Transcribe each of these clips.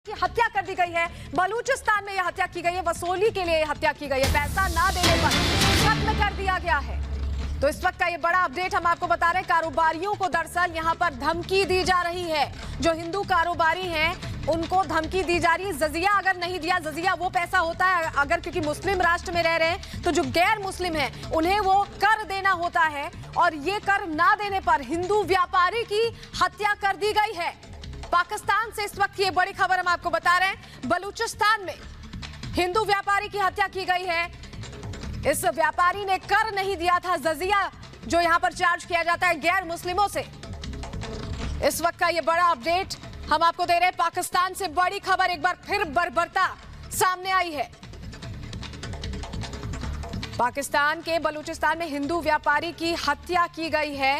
की हत्या कर दी गई है। बलूचिस्तान में यह हत्या की गई है, वसूली के लिए हत्या की गई है, पैसा ना देने पर कत्ल कर दिया गया है। तो इस वक्त का ये बड़ा अपडेट हम आपको बता रहे हैं। कारोबारियों को दरअसल यहां पर धमकी दी जा रही है। जो हिंदू कारोबारी हैं उनको धमकी दी जा रही है, जजिया अगर नहीं दिया, जजिया वो पैसा होता है अगर क्योंकि मुस्लिम राष्ट्र में रह रहे हैं, तो जो गैर मुस्लिम है उन्हें वो कर देना होता है, और ये कर ना देने पर हिंदू व्यापारी की हत्या कर दी गई है। पाकिस्तान से इस वक्त ये बड़ी खबर हम आपको बता रहे हैं। बलूचिस्तान में हिंदू व्यापारी की हत्या की गई है। इस व्यापारी ने कर नहीं दिया था, जजिया जो यहां पर चार्ज किया जाता है गैर मुस्लिमों से। इस वक्त का ये बड़ा अपडेट हम आपको दे रहे हैं। पाकिस्तान से बड़ी खबर एक बार फिर बर्बरता सामने आई है। पाकिस्तान के बलूचिस्तान में हिंदू व्यापारी की हत्या की गई है।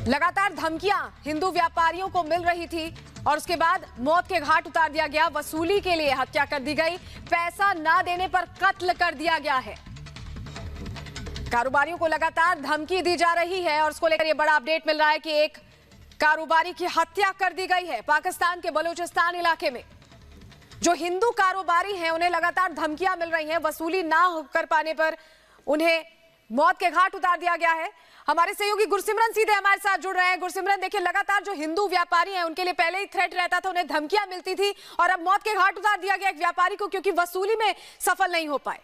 लगातार धमकियां हिंदू व्यापारियों को मिल रही थी और उसके बाद मौत के घाट उतार दिया गया। वसूली के लिए हत्या कर दी गई, पैसा ना देने पर कत्ल कर दिया गया है। कारोबारियों को लगातार धमकी दी जा रही है और उसको लेकर यह बड़ा अपडेट मिल रहा है कि एक कारोबारी की हत्या कर दी गई है पाकिस्तान के बलूचिस्तान इलाके में। जो हिंदू कारोबारी हैं उन्हें लगातार धमकियां मिल रही हैं, वसूली ना कर पाने पर उन्हें मौत के घाट उतार दिया गया है। हमारे सहयोगी गुरसिमरन सीधे हमारे साथ जुड़ रहे हैं। गुरसिमरन, देखिए लगातार जो हिंदू व्यापारी हैं उनके लिए पहले ही थ्रेट रहता था, उन्हें धमकियां मिलती थी और अब मौत के घाट उतार दिया गया एक व्यापारी को क्योंकि वसूली में सफल नहीं हो पाए।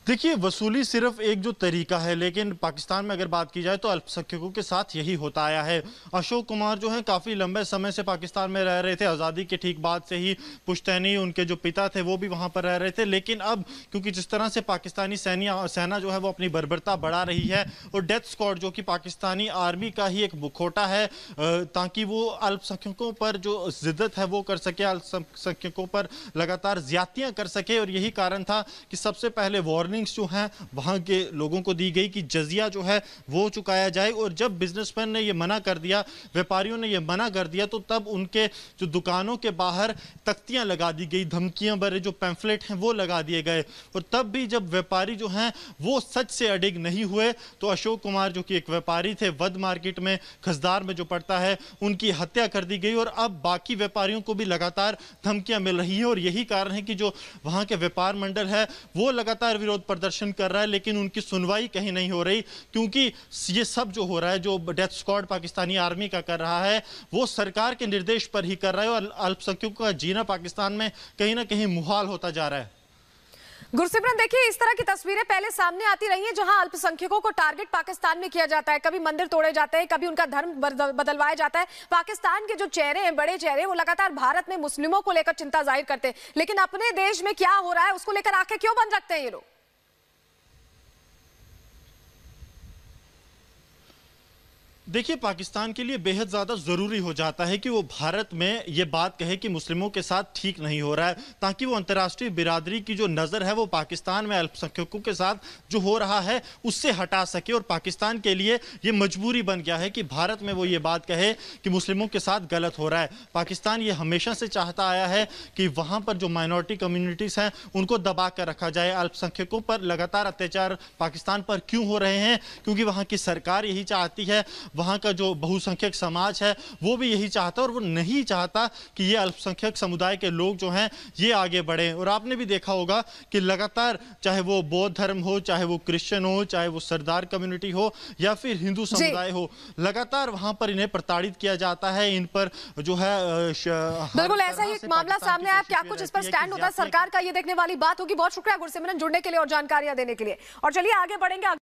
देखिए, वसूली सिर्फ एक जो तरीका है, लेकिन पाकिस्तान में अगर बात की जाए तो अल्पसंख्यकों के साथ यही होता आया है। अशोक कुमार जो हैं काफ़ी लंबे समय से पाकिस्तान में रह रहे थे। आज़ादी के ठीक बाद से ही पुश्तैनी उनके जो पिता थे वो भी वहाँ पर रह रहे थे, लेकिन अब क्योंकि जिस तरह से पाकिस्तानी सेना जो है वो अपनी बर्बरता बढ़ा रही है और डेथ स्क्वाड जो कि पाकिस्तानी आर्मी का ही एक मुखौटा है ताकि वो अल्पसंख्यकों पर जो जिद्दत है वो कर सके, अल्पसंख्यकों पर लगातार ज्यादतियाँ कर सके। और यही कारण था कि सबसे पहले वार्निंग जो हैं वहां के लोगों को दी गई कि जजिया जो है वो चुकाया जाए। और जब बिजनेसमैन ने ये मना कर दिया, व्यापारियों ने ये मना कर दिया, तो तब उनके जो दुकानों के बाहर तख्तियां लगा दी गई, धमकियां भरे जो पैम्फलेट हैं वो लगा दिए गए। और तब भी जब व्यापारी जो हैं वो सच से अडिग नहीं हुए तो अशोक कुमार जो कि एक व्यापारी थे वद मार्केट में खजदार में जो पड़ता है, उनकी हत्या कर दी गई। और अब बाकी व्यापारियों को भी लगातार धमकियां मिल रही हैं और यही कारण है कि जो वहां के व्यापार मंडल है वो लगातार विरोध प्रदर्शन कर रहा है, लेकिन उनकी सुनवाई कहीं नहीं हो रही क्योंकि ये सब जो हो रहा है, जो डेथ स्क्वाड पाकिस्तानी आर्मी का कर रहा है, वो सरकार के निर्देश पर ही कर रहा है और अल्पसंख्यकों का जीना पाकिस्तान में कहीं ना कहीं मुहाल होता जा रहा है। गुरसिमरन, देखिए इस तरह की तस्वीरें पहले सामने आती रही हैं जहां अल्पसंख्यकों को टारगेट पाकिस्तान में किया जाता है। कभी मंदिर तोड़े जाते हैं, कभी उनका धर्म बदलवाया जाता है। पाकिस्तान के जो चेहरे हैं, बड़े चेहरे, वो लगातार भारत में मुस्लिमों को लेकर चिंता जाहिर करते हैं, लेकिन अपने देश में क्या हो रहा है उसको लेकर आंखें क्यों बंद रखते हैं ये लोग? देखिए, पाकिस्तान के लिए बेहद ज़्यादा ज़रूरी हो जाता है कि वो भारत में ये बात कहे कि मुस्लिमों के साथ ठीक नहीं हो रहा है, ताकि वो अंतर्राष्ट्रीय बिरादरी की जो नज़र है वो पाकिस्तान में अल्पसंख्यकों के साथ जो हो रहा है उससे हटा सके। और पाकिस्तान के लिए ये मजबूरी बन गया है कि भारत में वो ये बात कहे कि मुस्लिमों के साथ गलत हो रहा है। पाकिस्तान ये हमेशा से चाहता आया है कि वहाँ पर जो माइनॉरिटी कम्युनिटीज़ हैं उनको दबा कर रखा जाए। अल्पसंख्यकों पर लगातार अत्याचार पाकिस्तान पर क्यों हो रहे हैं? क्योंकि वहाँ की सरकार यही चाहती है, वहाँ का जो बहुसंख्यक समाज है वो भी यही चाहता है और वो नहीं चाहता कि ये अल्पसंख्यक समुदाय के लोग जो हैं ये आगे बढ़ें। और आपने भी देखा होगा कि लगातार चाहे वो बौद्ध धर्म हो, चाहे वो क्रिश्चियन हो, चाहे वो सरदार कम्युनिटी हो या फिर हिंदू समुदाय हो, लगातार वहाँ पर इन्हें प्रताड़ित किया जाता है। इन पर जो है बिल्कुल ऐसा ही एक मामला सामने आया। क्या कुछ इस पर स्टैंड होता है सरकार का, ये देखने वाली बात होगी। बहुत शुक्रिया गुरसिमरन जुड़ने के लिए और जानकारियां देने के लिए। और चलिए आगे बढ़ेंगे।